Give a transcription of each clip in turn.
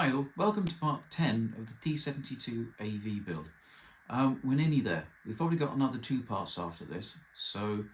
Hi all, welcome to part 10 of the T-72AV build. We're nearly there. We've probably got another 2 parts after this, so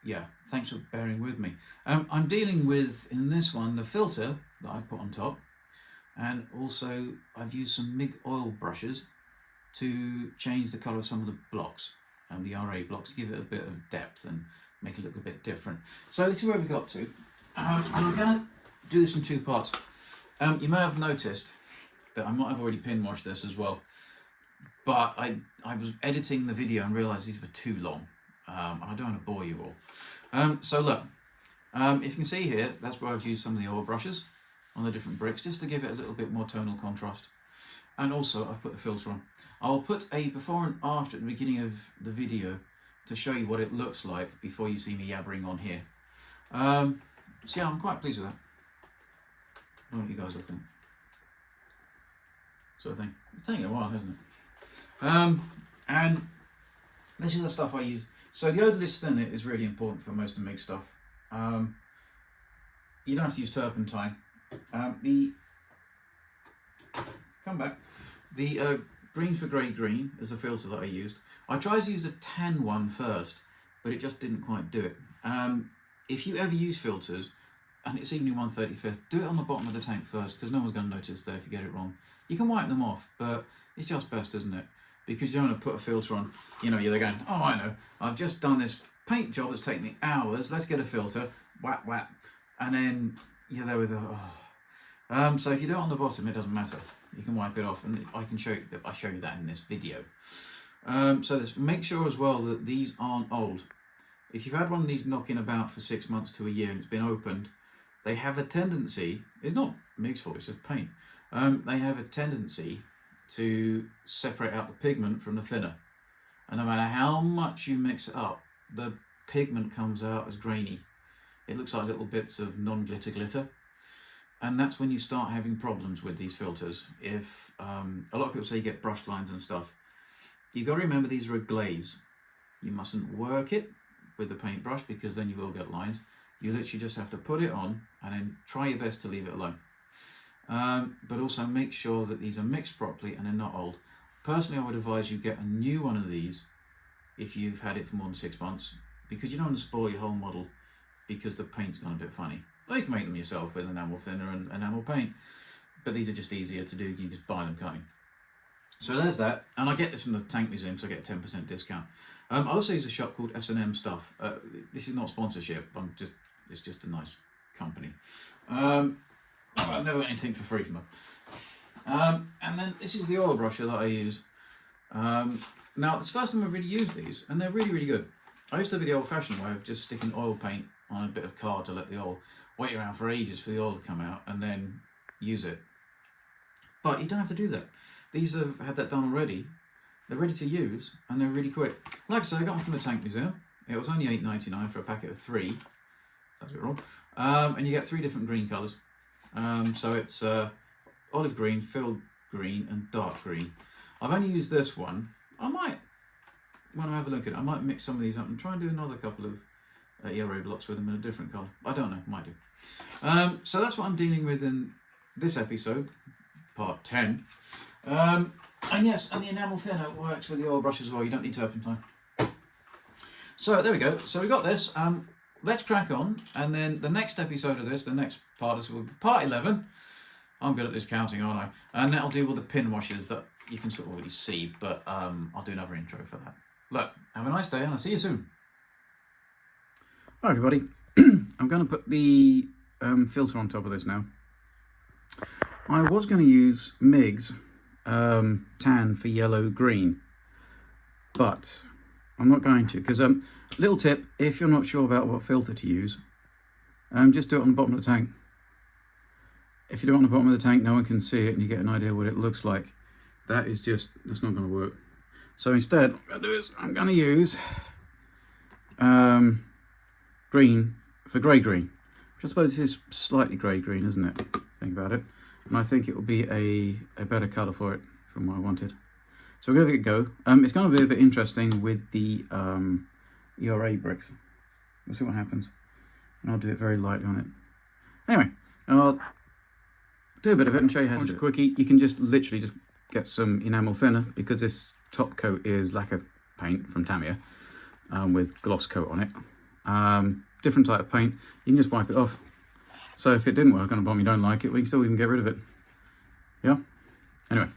yeah, thanks for bearing with me. I'm dealing with, in this one, the filter that I've put on top, and also I've used some MIG oil brushes to change the colour of some of the blocks, the RA blocks, to give it a bit of depth and make it look a bit different. So this is where we got to. And I'm going to do this in 2 parts. You may have noticed that I might have already pin washed this as well, but I was editing the video and realised these were too long, and I don't want to bore you all. So look, if you can see here, that's where I've used some of the oil brushes on the different bricks, just to give it a little bit more tonal contrast. And also I've put the filter on. I'll put a before and after at the beginning of the video to show you what it looks like before you see me yabbering on here. So yeah, I'm quite pleased with that. What do you guys all think? Sort of thing. It's taking a while, hasn't it? And this is the stuff I use. So the odorless thinner is really important for most of the MIG stuff. You don't have to use turpentine. The green for grey green is the filter that I used. I tried to use a tan one first, but it just didn't quite do it. If you ever use filters, and it's even in 1/35th, do it on the bottom of the tank first, because no one's going to notice there if you get it wrong. You can wipe them off, but it's just best, isn't it? Because you don't want to put a filter on, you know, you're going, oh, I know, I've just done this paint job that's taken me hours, let's get a filter, whap, whap, and then you're there with a, oh. So if you do it on the bottom, it doesn't matter. You can wipe it off, and I can show you that. I show you that in this video. So make sure as well that these aren't old. If you've had one of these knocking about for 6 months to a year and it's been opened, they have a tendency, it's not MIG's fault, it's just paint, they have a tendency to separate out the pigment from the thinner. And no matter how much you mix it up, the pigment comes out as grainy. It looks like little bits of non-glitter glitter. And that's when you start having problems with these filters. If a lot of people say you get brush lines and stuff, you've got to remember these are a glaze. You mustn't work it with the paintbrush, because then you will get lines. You literally just have to put it on and then try your best to leave it alone. But also make sure that these are mixed properly and they're not old. Personally, I would advise you get a new one of these if you've had it for more than 6 months, because you don't want to spoil your whole model because the paint's gone a bit funny. Or you can make them yourself with enamel thinner and enamel paint, but these are just easier to do. You can just buy them, can't you? So there's that, and I get this from the Tank Museum, so I get a 10% discount. I also use a shop called S&M Stuff. This is not sponsorship. It's just a nice company. I don't know anything for free from them. And then this is the oil brusher that I use. Now, it's the first time I've really used these, and they're really, really good. I used to do the old-fashioned way of just sticking oil paint on a bit of card to let the oil, wait around for ages for the oil to come out, and then use it. But you don't have to do that. These have had that done already. They're ready to use, and they're really quick. Like I said, I got them from the Tank Museum. It was only $8.99 for a packet of 3. That's a bit wrong. And you get 3 different green colours. So it's olive green, filled green, and dark green. I've only used this one. I might, when I have a look at it, I might mix some of these up and try and do another couple of yellow blocks with them in a different colour. I don't know, might do. So that's what I'm dealing with in this episode, part 10. And yes, and the enamel thinner works with the oil brush as well. You don't need turpentine. So there we go. So we got this. Let's crack on, and then the next episode of this, the next part of this will be part 11. I'm good at this counting, aren't I? And that'll deal with the pin washes that you can sort of already see, but I'll do another intro for that. Look, have a nice day, and I'll see you soon. Hi everybody. I'm going to put the filter on top of this now. I was going to use MIG's tan for yellow green, but I'm not going to, because little tip, if you're not sure about what filter to use, just do it on the bottom of the tank. If you do it on the bottom of the tank, no one can see it and you get an idea what it looks like. That's not going to work. So instead, what I'm going to do is I'm going to use green for grey green, which I suppose is slightly grey green, isn't it? Think about it. And I think it will be a better colour for it from what I wanted. So we'll give it a go. It's going to be a bit interesting with the ERA bricks. We'll see what happens. And I'll do it very lightly on it. Anyway, do a bit of it and show you how to do it. Quickie, you can just literally just get some enamel thinner, because this top coat is lacquer paint from Tamiya with gloss coat on it. Different type of paint, you can just wipe it off. So if it didn't work on a bomb you don't like it, we can still even get rid of it. Yeah? Anyway.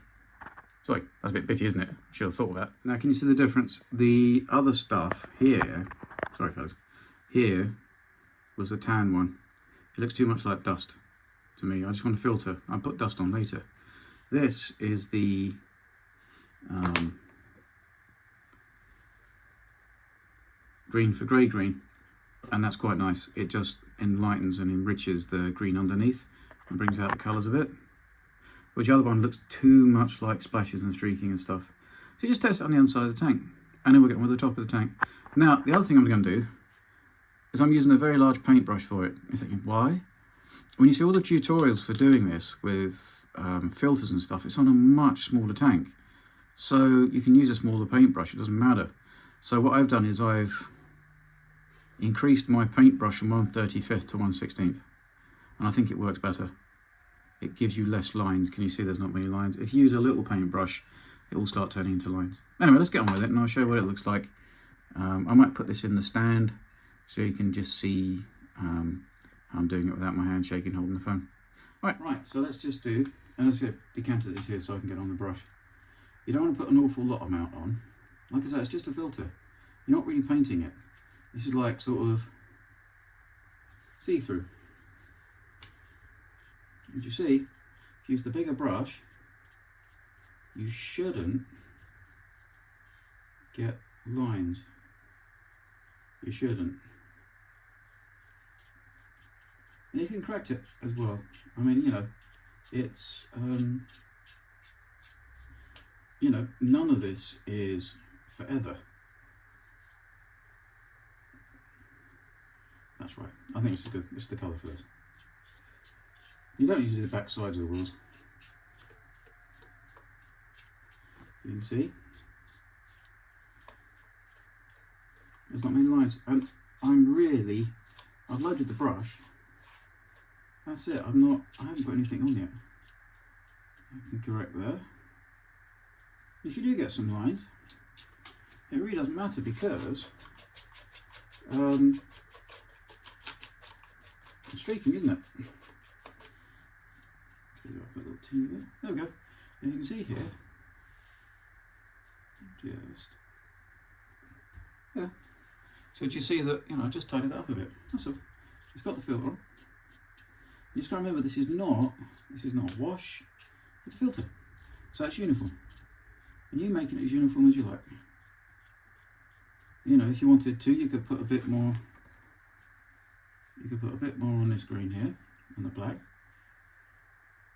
Sorry, that's a bit bitty, isn't it? Should have thought of that. Now, can you see the difference? The other stuff here, sorry folks, here was the tan one. It looks too much like dust to me. I just want to filter. I'll put dust on later. This is the green for grey green, and that's quite nice. It just enlightens and enriches the green underneath and brings out the colours a bit. Which the other one looks too much like splashes and streaking and stuff. So you just test it on the inside of the tank, and then we'll get on with the top of the tank. Now, the other thing I'm going to do is I'm using a very large paintbrush for it. You're thinking, why? When you see all the tutorials for doing this with filters and stuff, it's on a much smaller tank. So you can use a smaller paintbrush, it doesn't matter. So what I've done is I've increased my paintbrush from 1/35 to 1/16, and I think it works better. It gives you less lines. Can you see there's not many lines? If you use a little paintbrush, it will start turning into lines. Anyway, let's get on with it and I'll show you what it looks like. I might put this in the stand so you can just see how I'm doing it without my hand shaking holding the phone. Right, so let's just do, and let's get decanter this here so I can get on the brush. You don't want to put an awful lot amount on. Like I said, it's just a filter. You're not really painting it. This is like sort of see-through. As you see, if you use the bigger brush, you shouldn't get lines. You shouldn't. And you can correct it as well. I mean, you know, it's, you know, none of this is forever. That's right. I think this is the colour for this. You don't usually do the back sides of the wheels. You can see there's not many lines, and I've loaded the brush. That's it. I haven't put anything on yet. I can correct there. If you do get some lines, it really doesn't matter, because it's streaking, isn't it? There we go. And you can see here, just, yeah. So do you see that, you know, I just tidied that up a bit. That's all. It's got the filter on. You just got to remember, this is not a wash, it's a filter. So it's uniform. And you making it as uniform as you like. You know, if you wanted to, you could put a bit more, on this green here, and the black,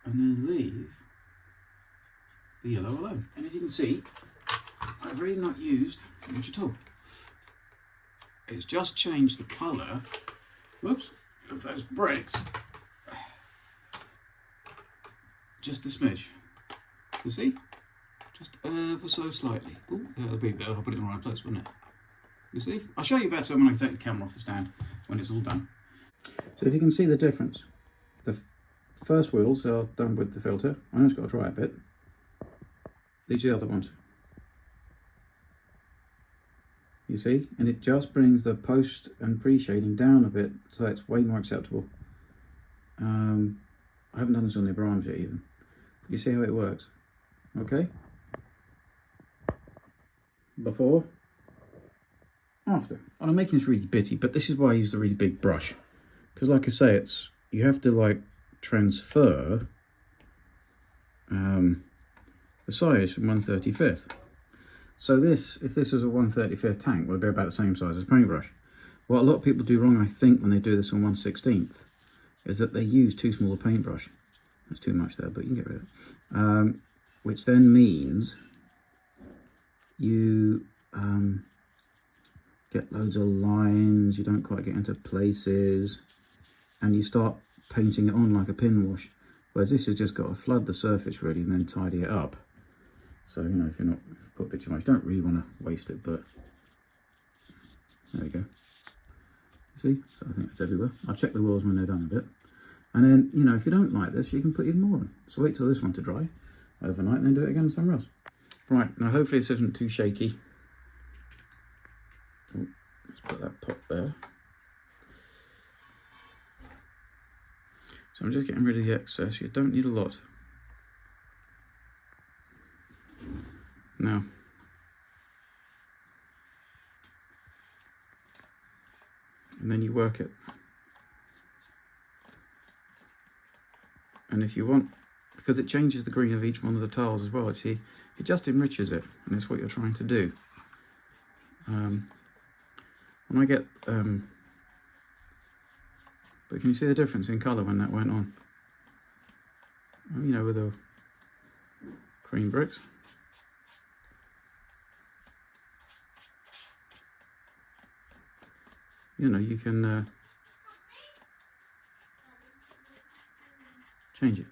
and then leave the yellow alone. And as you can see, I've really not used much at all. It's just changed the colour, whoops, of those bricks, just a smidge. You see? Just ever so slightly. Oh, that'll be better. I'll put it in the right place, wouldn't it? You see? I'll show you better when I take the camera off the stand, when it's all done. So if you can see the difference, the first wheels are done with the filter. I just got to dry a bit. These are the other ones. You see? And it just brings the post and pre-shading down a bit, so it's way more acceptable. I haven't done this on the upper arms yet even. You see how it works? Okay? Before, after. And I'm making this really bitty, but this is why I use the really big brush. Because like I say, you have to like transfer the size from 1/35. So if this is a 1/35 tank, would be about the same size as a paintbrush. What a lot of people do wrong, I think, when they do this on 1/16, is that they use too small a paintbrush. That's too much there, but you can get rid of it. Which then means you get loads of lines, you don't quite get into places, and you start painting it on like a pin wash. Whereas this has just got to flood the surface really and then tidy it up. So, you know, if you've got a bit too much, don't really want to waste it, but there we go. See? So I think it's everywhere. I'll check the wheels when they're done a bit. And then, you know, if you don't like this, you can put even more on. So wait till this one to dry overnight and then do it again somewhere else. Right, now hopefully this isn't too shaky. Oh, let's put that pot there. So I'm just getting rid of the excess. You don't need a lot. Now, and then you work it. And if you want, because it changes the green of each one of the tiles as well, see, it just enriches it, and it's what you're trying to do. When I get, but can you see the difference in colour when that went on? You know, with the cream bricks. You know, you can change it.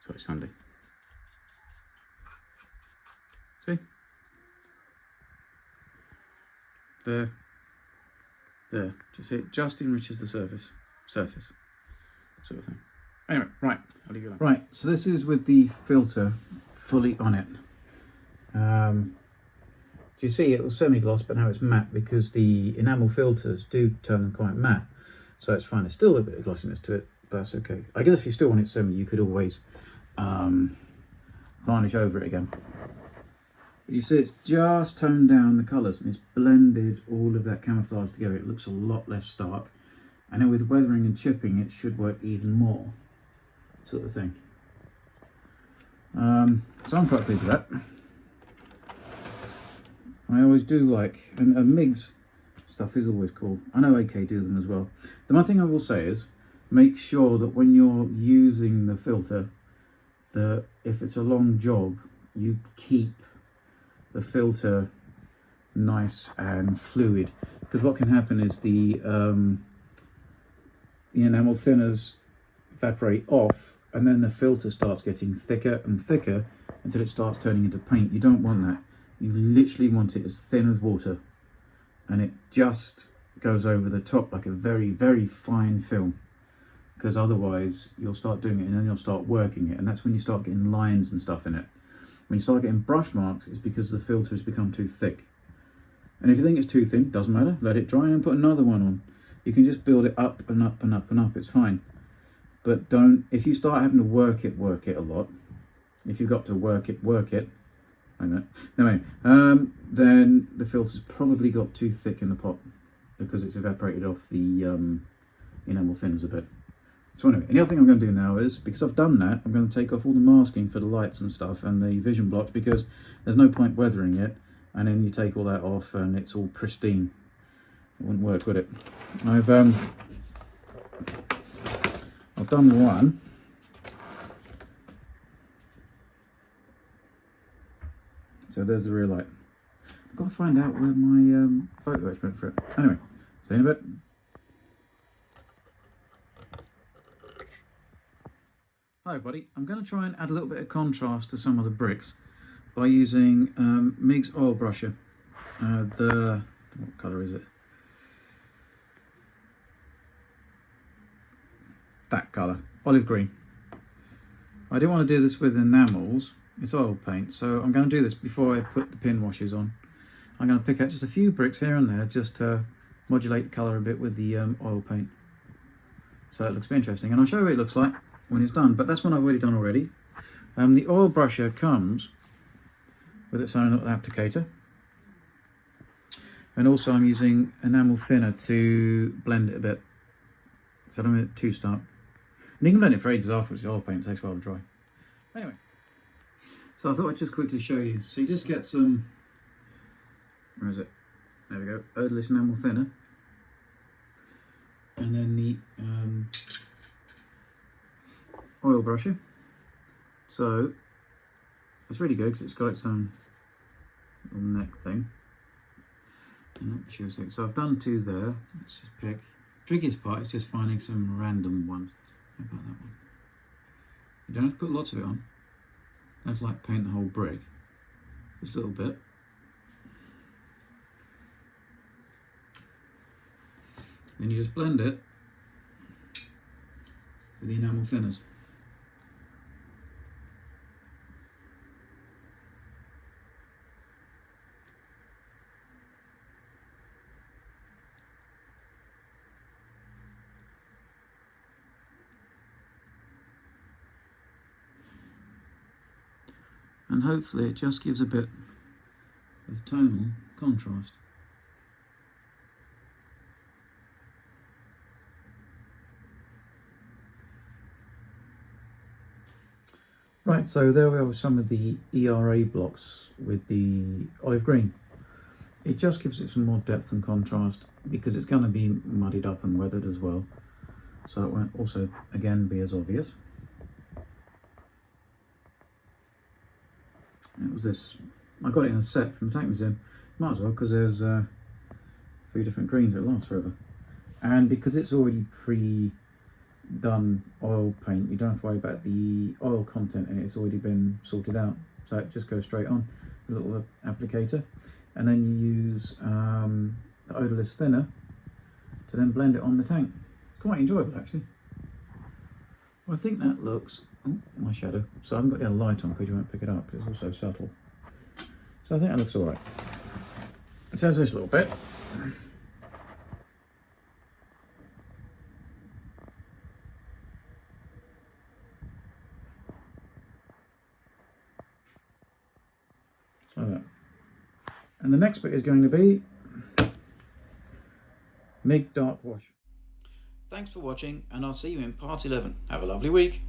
So it's Sunday. See? There. There. Do you see it? Just enriches the surface. Sort of thing. Anyway, right. I'll leave you alone. Right, so this is with the filter fully on it. Do you see it was semi-gloss, but now it's matte because the enamel filters do turn them quite matte. So it's fine. There's still a bit of glossiness to it, but that's okay. I guess if you still want it semi, you could always varnish over it again. But you see it's just toned down the colours and it's blended all of that camouflage together. It looks a lot less stark. And then with weathering and chipping, it should work even more, sort of thing. So I'm quite pleased with that. I always do like, and MIG's stuff is always cool. I know AK do them as well. The one thing I will say is, make sure that when you're using the filter, that if it's a long job, you keep the filter nice and fluid. Because what can happen is the enamel thinners evaporate off, and then the filter starts getting thicker and thicker until it starts turning into paint. You don't want that. You literally want it as thin as water, and it just goes over the top like a very, very fine film, because otherwise you'll start doing it and then you'll start working it, and that's when you start getting lines and stuff in it. When you start getting brush marks, it's because the filter has become too thick. And if you think it's too thin, doesn't matter, let it dry and then put another one on. You can just build it up and up and up and up, it's fine. But don't, if you start having to work it a lot, if you've got to work it, anyway, then the filter's probably got too thick in the pot because it's evaporated off the enamel thinners a bit. So anyway, and the other thing I'm going to do now is, because I've done that, I'm going to take off all the masking for the lights and stuff and the vision blocks, because there's no point weathering it and then you take all that off and it's all pristine. It wouldn't work, would it? I've done one. So there's the rear light. I've got to find out where my photo etch went for it. Anyway, see you in a bit. Hi everybody, I'm going to try and add a little bit of contrast to some of the bricks by using MIG's oil brusher. What colour is it? That colour, olive green. I didn't want to do this with enamels, it's oil paint, so I'm going to do this before I put the pin washes on. I'm going to pick out just a few bricks here and there just to modulate the colour a bit with the oil paint. So it looks a bit interesting, and I'll show you what it looks like when it's done, but that's one I've already done already. The oil brusher comes with its own little applicator, and also I'm using enamel thinner to blend it a bit, so I don't want it too stark. And you can blend it for ages afterwards. The oil paint takes a while to dry. Anyway, so I thought I'd just quickly show you. So you just get some, where is it? There we go, odorless enamel thinner, and then the oil brusher. So it's really good because it's got its own little neck thing. So I've done two there. Let's just pick. Trickiest part is just finding some random ones. How about that one? You don't have to put lots of it on. You have to like paint the whole brick. Just a little bit. Then you just blend it. for the enamel thinners. And hopefully it just gives a bit of tonal contrast. Right, so there we are with some of the ERA blocks with the olive green. It just gives it some more depth and contrast because it's going to be muddied up and weathered as well, so it won't also again be as obvious. It was this, I got it in a set from the Tank Museum, might as well, because there's 3 different greens, it lasts forever. And because it's already pre-done oil paint, you don't have to worry about the oil content and it's already been sorted out. So it just goes straight on, a little applicator. And then you use the odorless thinner to then blend it on the tank. Quite enjoyable actually. Well, I think that looks, oh, my shadow. So I haven't got the other light on because you won't pick it up, because it's also subtle. So I think that looks all right. It says this little bit. Like that. And the next bit is going to be MIG dark wash. Thanks for watching, and I'll see you in part 11. Have a lovely week.